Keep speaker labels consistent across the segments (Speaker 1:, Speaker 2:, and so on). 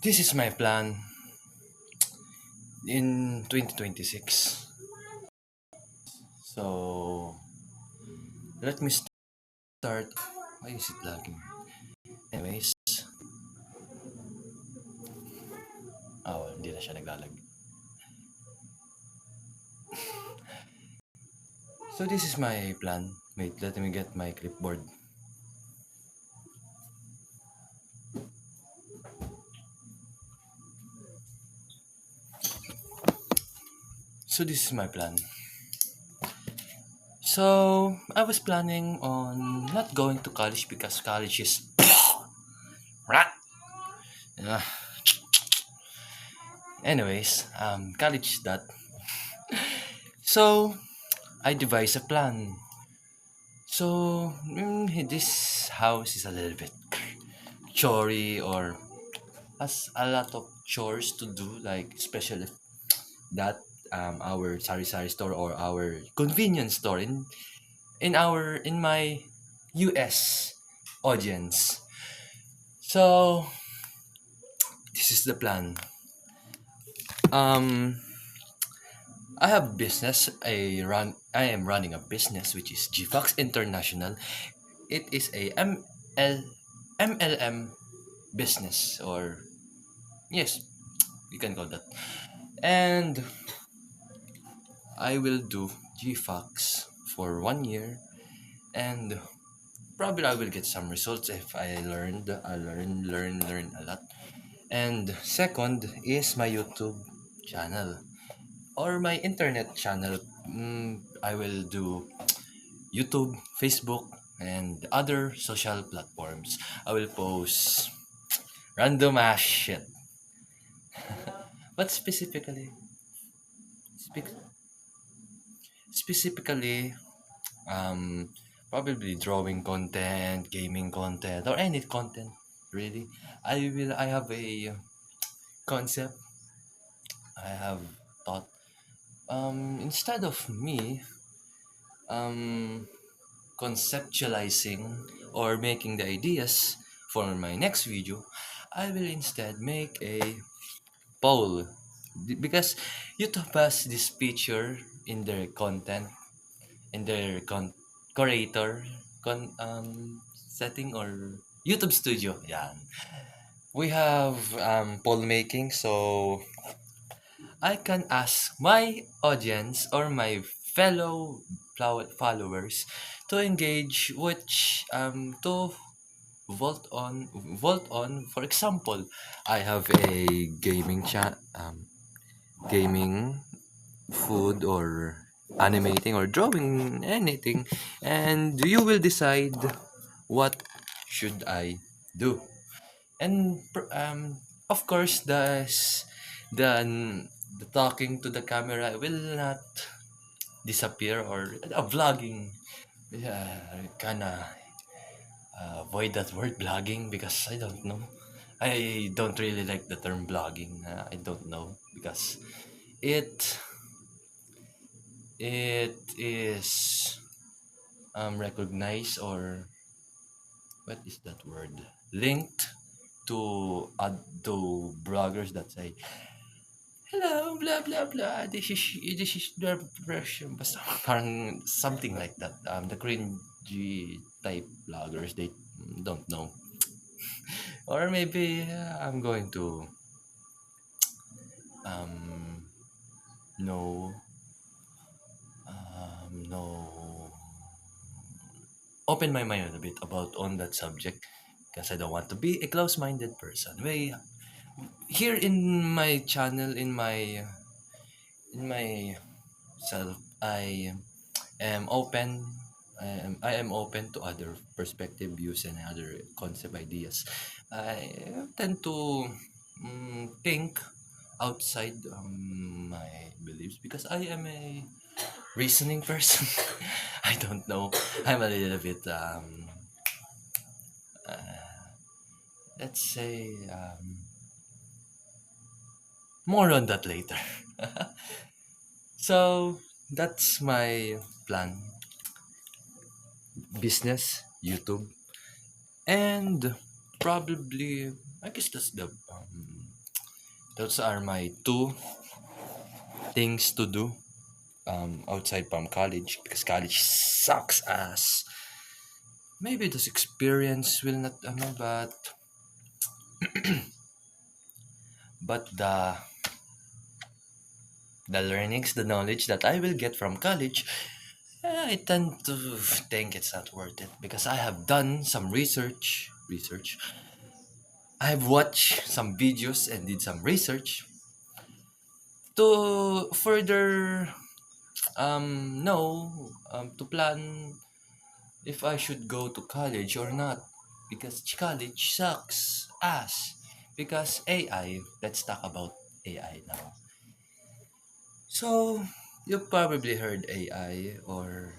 Speaker 1: This is my plan in 2026. So let me start. Why is it lagging? Anyways, hindi na siya naglalag. So this is my plan. Wait, let me get my clipboard. So this is my plan. So I was planning on not going to college because college is yeah. Anyways, college that. So I devised a plan. So this house is a little bit chorey or has a lot of chores to do, like especially that our sari-sari store or our convenience store in my US audience. So this is the plan. Um, I have business. I am running a business which is GFox International. It is a MLM business, or yes, you can call that. And I will do GFox for 1 year, and probably I will get some results if I learn a lot. And second is my YouTube channel or my internet channel. I will do YouTube, Facebook, and other social platforms. I will post random ass shit. But spe- specifically, um, probably drawing content, gaming content, or any content really. I have a concept. I have thought. Instead of me um conceptualizing or making the ideas for my next video, I will instead make a poll. Because YouTube has this feature in their content, in their curator setting or YouTube Studio. Yeah, we have poll making, so I can ask my audience or my fellow followers to engage, which to vote on. For example, I have a gaming, food, or animating or drawing anything, and you will decide what should I do. And of course, the talking to the camera will not disappear, or vlogging. Yeah, kinda avoid that word blogging because I don't know. I don't really like the term blogging. I don't know because it it is recognized, or what is that word, linked to bloggers that say hello, blah blah blah. This is the version. Basta parang something like that. The cringy type bloggers, they don't know. Or maybe I'm going to um know know open my mind a bit about on that subject, because I don't want to be a close-minded person. Here in my channel, in my self, am open. I am open to other perspective, views, and other concept ideas. I tend to think outside my beliefs because I am a reasoning person. I don't know. I'm a little bit uh, let's say more on that later. So that's my plan. Business, YouTube, and probably I guess that's the those are my two things to do outside from college, because college sucks ass. Maybe this experience will not but the learnings, the knowledge that I will get from college, I tend to think it's not worth it, because I have done some research. I have watched some videos and did some research to further know, to plan if I should go to college or not, because college sucks ass. Because AI, let's talk about AI now. So you probably heard AI, or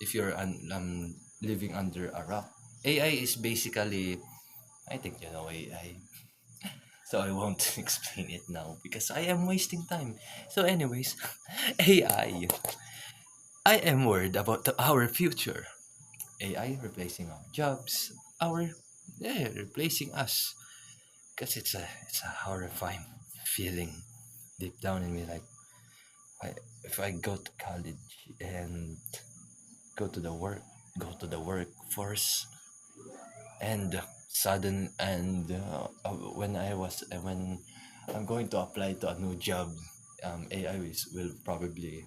Speaker 1: if you're living under a rock, AI is basically, I think you know AI, so I won't explain it now because I am wasting time. So, anyways, AI. I am worried about our future. AI replacing our jobs, our replacing us. Because it's a horrifying feeling deep down in me. Like, if I go to college and go to the work, go to the workforce, and sudden and when I'm going to apply to a new job, AI will probably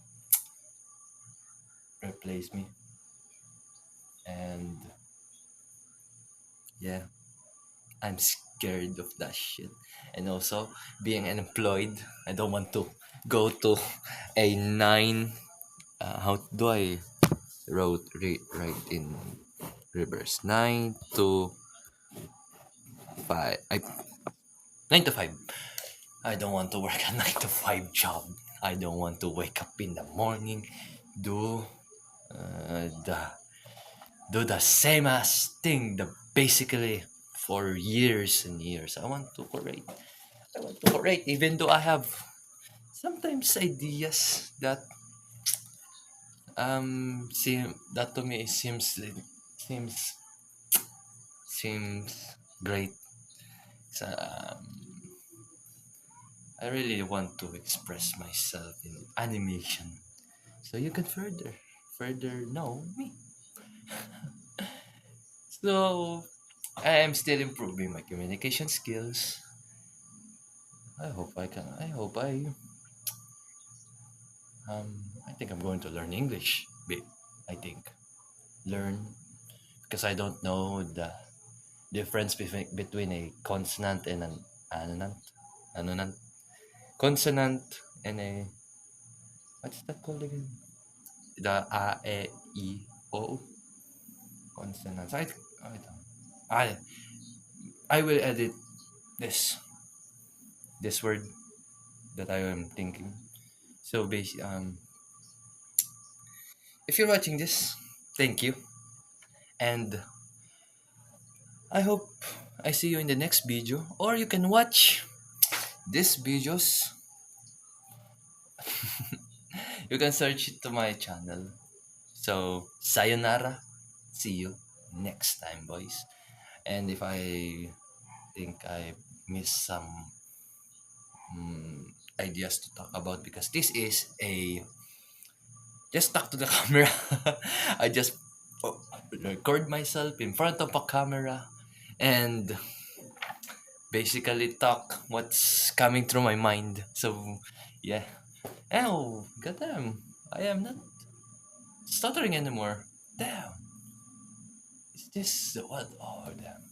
Speaker 1: replace me, and yeah, I'm scared of that shit. And also, being unemployed, I don't want to go to a nine. How do I write in reverse? 9 to 5. 9 to 5. I don't want to work a 9 to 5 job. I don't want to wake up in the morning, do the the same ass thing, the basically for years and years. I want to create, even though I have sometimes ideas that seem that to me seems seems great. So, I really want to express myself in animation, so you can further know me. So I am still improving my communication skills. I hope I think I'm going to learn English. I think learn, because I don't know the difference between a consonant and an annonant. Annonant. Consonant and a, what's that called again? The a, e, o consonants. I don't. I will edit this this word that I am thinking. So basically, if you're watching this, thank you, and I hope I see you in the next video, or you can watch these videos. You can search it to my channel. So sayonara, see you next time, boys. And if I think I missed some ideas to talk about, because this is a just talk to the camera. I just record myself in front of a camera and basically talk what's coming through my mind. So yeah. Oh, goddamn. I am not stuttering anymore. Damn. Is this what? Oh, damn.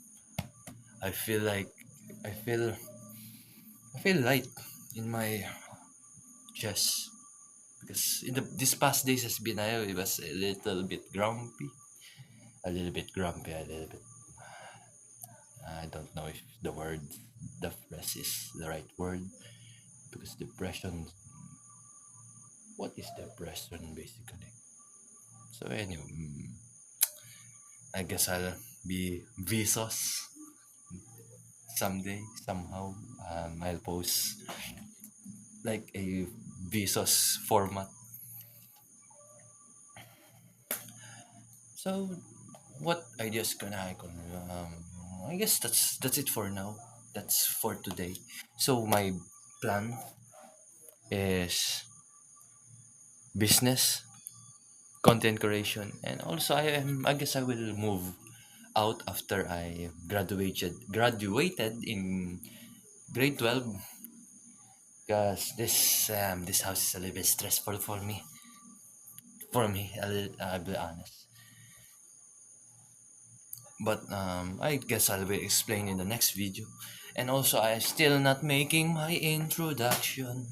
Speaker 1: I feel like I feel I feel light in my chest, because in this past days has been, I was a little bit grumpy, a little bit grumpy, a little bit. I don't know if the phrase is the right word, because depression. What is depression basically? So anyway, I guess I'll be Vsauce someday somehow. I'll post like a Vsauce format. So what ideas can I guess that's it for now. That's for today. So my plan is business, content creation, and also I guess I will move out after I graduated in grade 12 because this house is a little bit stressful for me, I'll be honest. But I guess I'll be explaining in the next video. And also I still not making my introduction.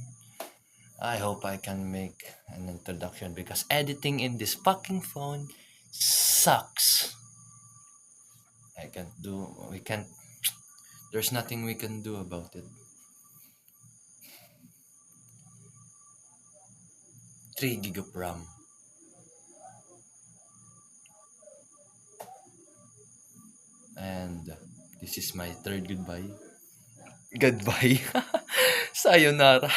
Speaker 1: I hope I can make an introduction because editing in this fucking phone sucks. I can't do we can't There's nothing we can do about it. 3 gig of RAM. And this is my third goodbye. Goodbye. Sayonara.